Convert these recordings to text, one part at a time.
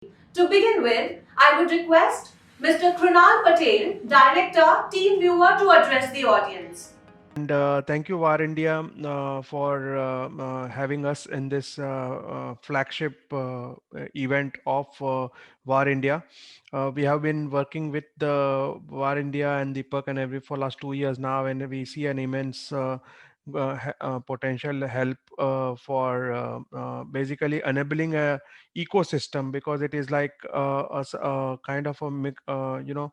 To begin with, I would request Mr. Krunal Patel, Director, TeamViewer, to address the audience. And thank you, VAR India, for having us in this flagship event of VAR India. We have been working with the VAR India and Deepak and every for last 2 years now, and we see an immense potential help for basically enabling a ecosystem, because it is like a kind of a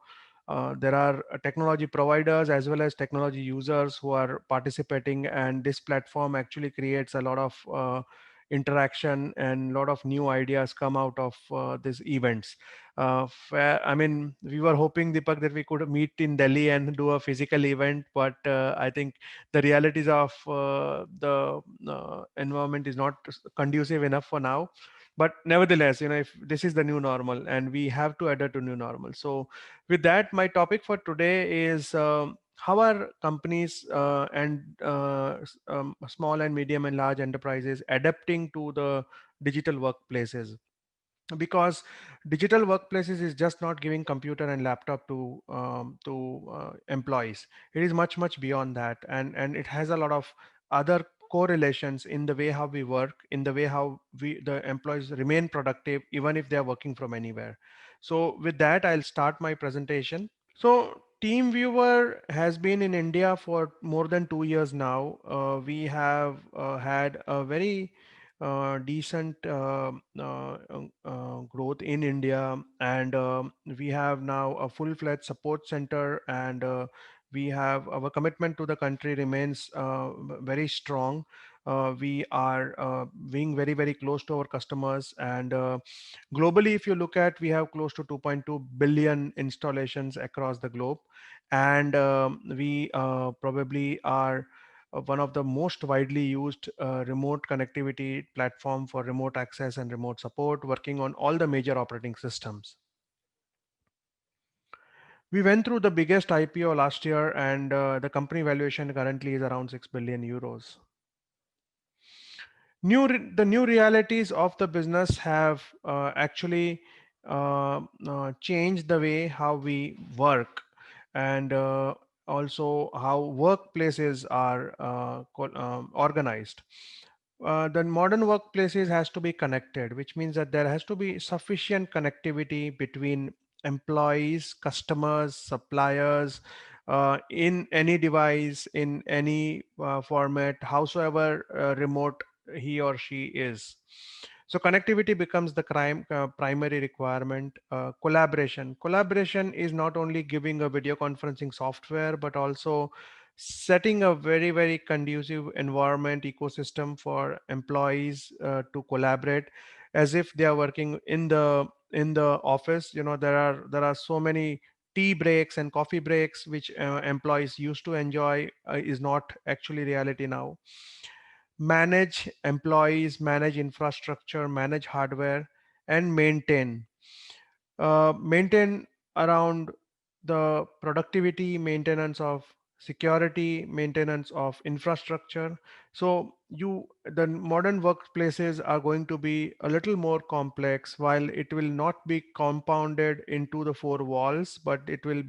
there are technology providers as well as technology users who are participating, and this platform actually creates a lot of interaction, and a lot of new ideas come out of these events. I mean, we were hoping, Deepak, that we could meet in Delhi and do a physical event, but I think the realities of the environment is not conducive enough for now. But nevertheless, if this is the new normal, and we have to adapt to new normal. So with that, my topic for today is how are companies and small and medium and large enterprises adapting to the digital workplaces, because digital workplaces is just not giving computer and laptop to employees. It is much beyond that, and it has a lot of other correlations in the way how we work, in the way how the employees remain productive even if they are working from anywhere. So with that, I'll start my presentation. So TeamViewer has been in India for more than 2 years now. We have had a very decent growth in India, and we have now a full-fledged support center, and we have our commitment to the country remains very strong. We are being very close to our customers, and globally, if you look at, we have close to 2.2 billion installations across the globe, and we probably are one of the most widely used remote connectivity platform for remote access and remote support, working on all the major operating systems. We went through the biggest IPO last year, and the company valuation currently is around 6 billion euros. The new realities of the business have actually changed the way how we work, and also how workplaces are organized. The modern workplaces has to be connected, which means that there has to be sufficient connectivity between employees, customers, suppliers, in any device, in any format, howsoever remote he or she is. So connectivity becomes the primary requirement. Collaboration is not only giving a video conferencing software, but also setting a very conducive environment ecosystem for employees to collaborate as if they are working in the office. There are so many tea breaks and coffee breaks which employees used to enjoy, is not actually reality now. Manage employees, manage infrastructure, manage hardware, and maintain around the productivity, maintenance of security, maintenance of infrastructure. So the modern workplaces are going to be a little more complex, while it will not be compounded into the four walls, but it will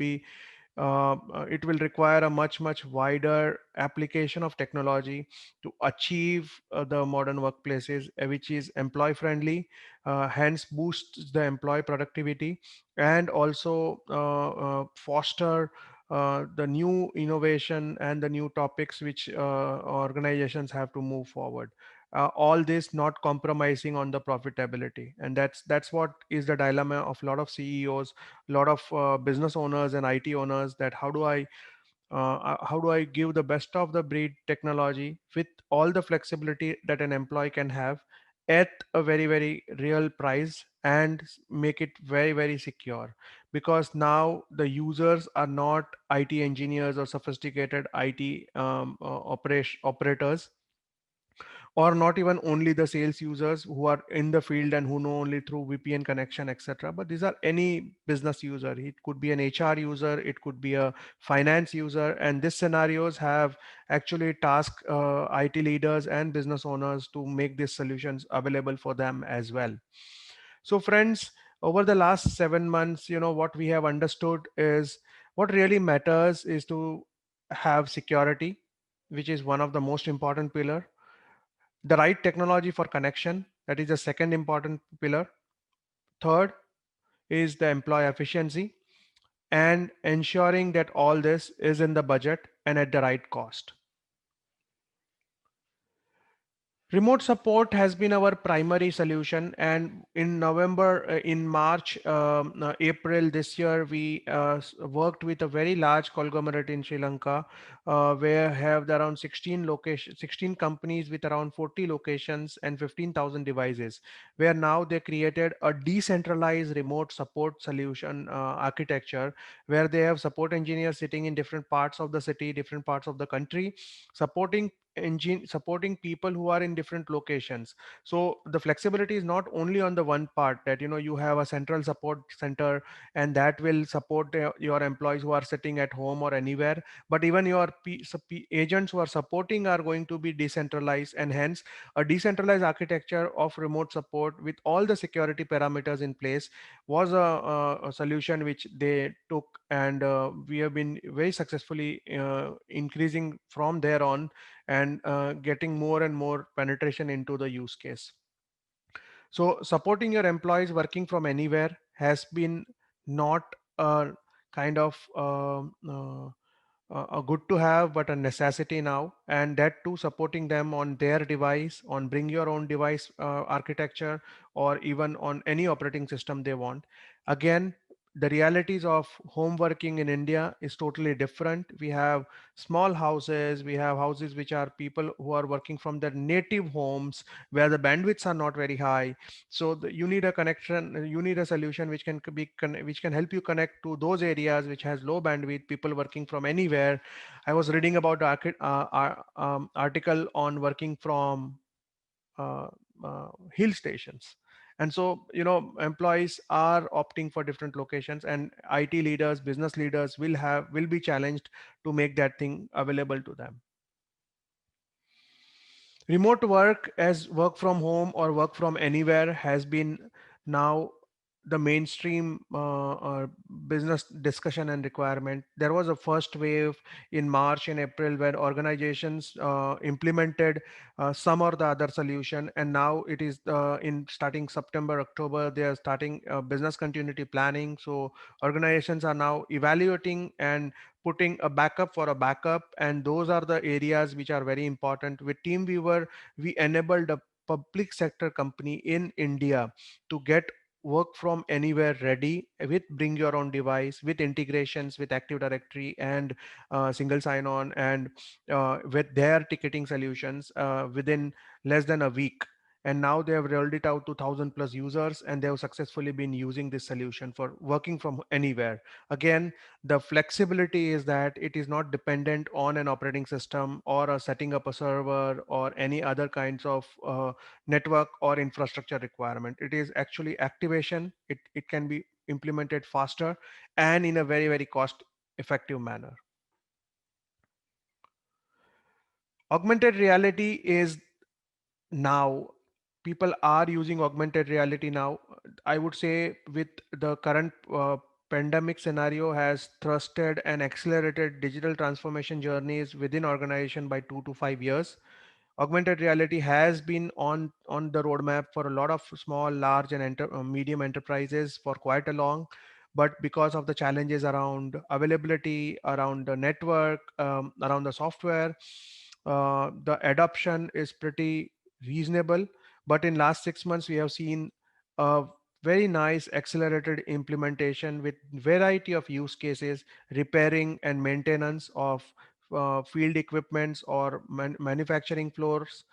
require a much wider application of technology to achieve the modern workplaces, which is employee friendly, hence boosts the employee productivity, and also foster the new innovation and the new topics which organizations have to move forward. All this not compromising on the profitability, and that's what is the dilemma of a lot of CEOs, a lot of business owners and IT owners, that how do I give the best of the breed technology with all the flexibility that an employee can have at a very real price, and make it very secure, because now the users are not IT engineers or sophisticated IT operators, or not even only the sales users who are in the field and who know only through VPN connection, etc. But these are any business user. It could be an HR user, it could be a finance user, and these scenarios have actually tasked IT leaders and business owners to make these solutions available for them as well. So friends, Over the last 7 months, what we have understood is what really matters is to have security, which is one of the most important pillar. The right technology for connection, that is the second important pillar. Third is the employee efficiency and ensuring that all this is in the budget and at the right cost. Remote support has been our primary solution, and in March, April this year, we worked with a very large conglomerate in Sri Lanka, where have around 16 companies with around 40 locations and 15,000 devices, where now they created a decentralized remote support solution architecture, where they have support engineers sitting in different parts of the city, different parts of the country, supporting people who are in different locations. So the flexibility is not only on the one part, that you have a central support center and that will support your employees who are sitting at home or anywhere, but even your agents who are supporting are going to be decentralized, and hence a decentralized architecture of remote support with all the security parameters in place was a solution which they took, and we have been very successfully increasing from there on, and getting more and more penetration into the use case. So supporting your employees working from anywhere has been not a kind of a good to have, but a necessity now, and that too supporting them on their device, on bring your own device architecture, or even on any operating system they want. Again, the realities of home working in India is totally different. We have small houses, we have houses which are people who are working from their native homes, where the bandwidths are not very high. So you need a connection, you need a solution which which can help you connect to those areas which has low bandwidth, people working from anywhere. I was reading about the article on working from uh, hill stations, and so employees are opting for different locations, and IT leaders, business leaders will be challenged to make that thing available to them. Remote work, as work from home or work from anywhere, has been now the mainstream business discussion and requirement. There was a first wave in March and April where organizations implemented some or the other solution, and now it is in starting September, October, they are starting business continuity planning. So organizations are now evaluating and putting a backup for a backup, and those are the areas which are very important. With TeamViewer, we enabled a public sector company in India to get work from anywhere ready with bring your own device, with integrations with Active Directory and single sign on, and with their ticketing solutions within less than a week. And now they have rolled it out to 1,000 plus users, and they have successfully been using this solution for working from anywhere. Again, the flexibility is that it is not dependent on an operating system or a setting up a server or any other kinds of network or infrastructure requirement. It is actually activation. It can be implemented faster and in a very, very cost effective manner. Augmented reality is now, people are using augmented reality now. I would say with the current pandemic scenario has thrusted and accelerated digital transformation journeys within organization by 2 to 5 years. Augmented reality has been on the roadmap for a lot of small, large, and medium enterprises for quite a long, but because of the challenges around availability, around the network, around the software, the adoption is pretty reasonable. But in last 6 months we have seen a very nice accelerated implementation with variety of use cases, repairing and maintenance of field equipments or manufacturing floors,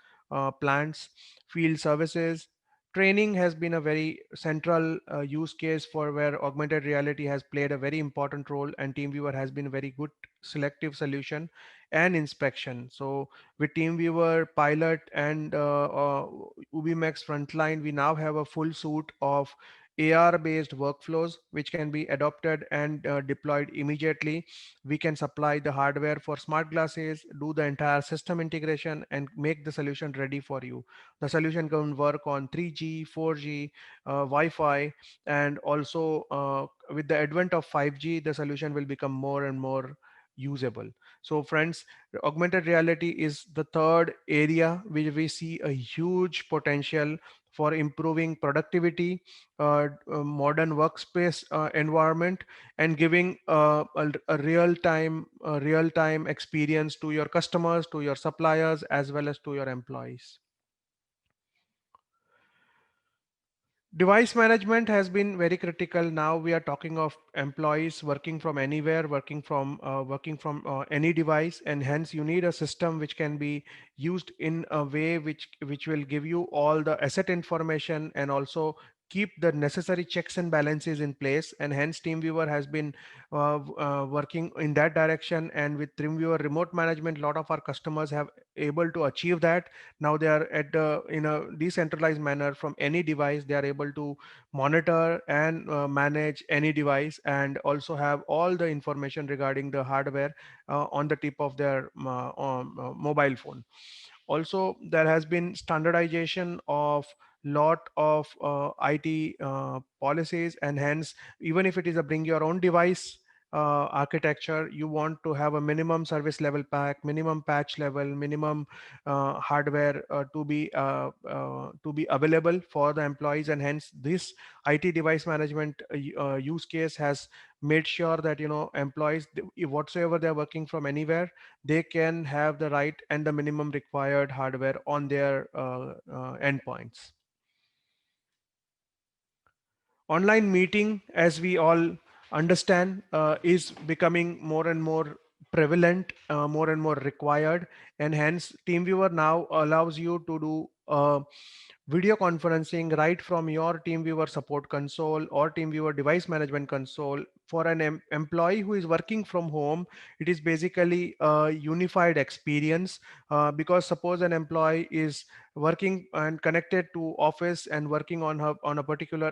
plants, field services. Training has been a very central use case for where augmented reality has played a very important role, and TeamViewer has been a very good selective solution and inspection. So with TeamViewer, Pilot, and UbiMax Frontline, we now have a full suite of AR based workflows which can be adopted and deployed immediately. We can supply the hardware for smart glasses, do the entire system integration, and make the solution ready for you. The solution can work on 3G, 4G, Wi-Fi, and also with the advent of 5G, the solution will become more and more usable. So friends, augmented reality is the third area where we see a huge potential for improving productivity, modern workspace environment, and giving a real time experience to your customers, to your suppliers, as well as to your employees. Device management has been very critical. Now we are talking of employees working from anywhere, working from any device, and hence you need a system which can be used in a way which will give you all the asset information and also keep the necessary checks and balances in place. And hence TeamViewer has been working in that direction. And with TeamViewer remote management, a lot of our customers have able to achieve that. Now they are at the in a decentralized manner from any device. They are able to monitor and manage any device, and also have all the information regarding the hardware on the tip of their mobile phone. Also, there has been standardization of lot of IT policies, and hence even if it is a bring your own device architecture, you want to have a minimum service level pack, minimum patch level, minimum hardware to be available for the employees. And hence this IT device management use case has made sure that employees, whatsoever they're working from anywhere, they can have the right and the minimum required hardware on their endpoints. Online meeting, as we all understand, is becoming more and more prevalent, more and more required, and hence TeamViewer now allows you to do video conferencing right from your TeamViewer support console or TeamViewer device management console. For an employee who is working from home, it is basically a unified experience, because suppose an employee is working and connected to office and working on a particular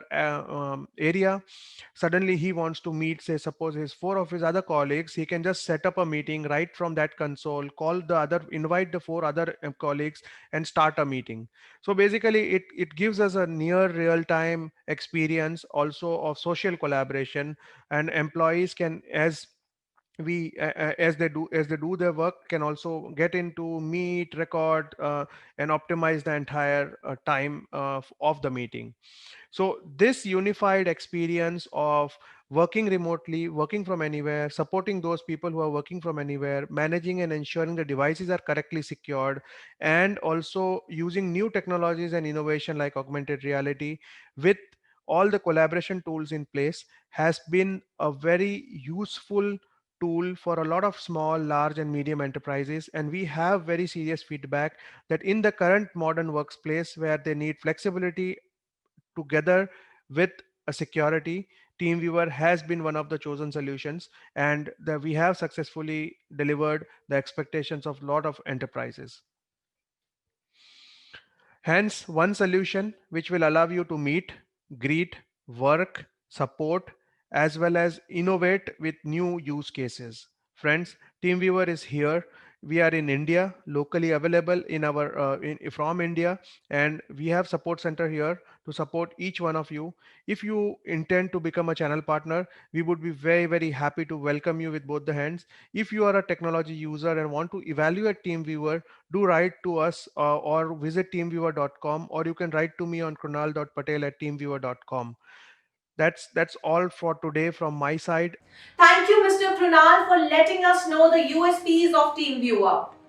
area. Suddenly he wants to meet, say suppose his four of his other colleagues, he can just set up a meeting right from that console, call the other, invite the four other colleagues, and start a meeting. So basically it gives us a near real time experience also of social collaboration, and employees can, as they do their work, can also get into meet, record, and optimize the entire time of the meeting. So this unified experience of working remotely, working from anywhere, supporting those people who are working from anywhere, managing and ensuring the devices are correctly secured, and also using new technologies and innovation like augmented reality with all the collaboration tools in place, has been a very useful tool for a lot of small, large, and medium enterprises. And we have very serious feedback that in the current modern workplace where they need flexibility together with a security, TeamViewer has been one of the chosen solutions, and that we have successfully delivered the expectations of a lot of enterprises. Hence, one solution which will allow you to meet, greet, work, support, as well as innovate with new use cases. Friends, TeamViewer is here. We are in India, locally available in our from India, and we have support center here to support each one of you. If you intend to become a channel partner, we would be very happy to welcome you with both the hands. If you are a technology user and want to evaluate TeamViewer, do write to us or visit teamviewer.com, or you can write to me on krunal.patel@teamviewer.com. That's all for today from my side. Thank you, Mr. Krunal, for letting us know the USPs of TeamViewer.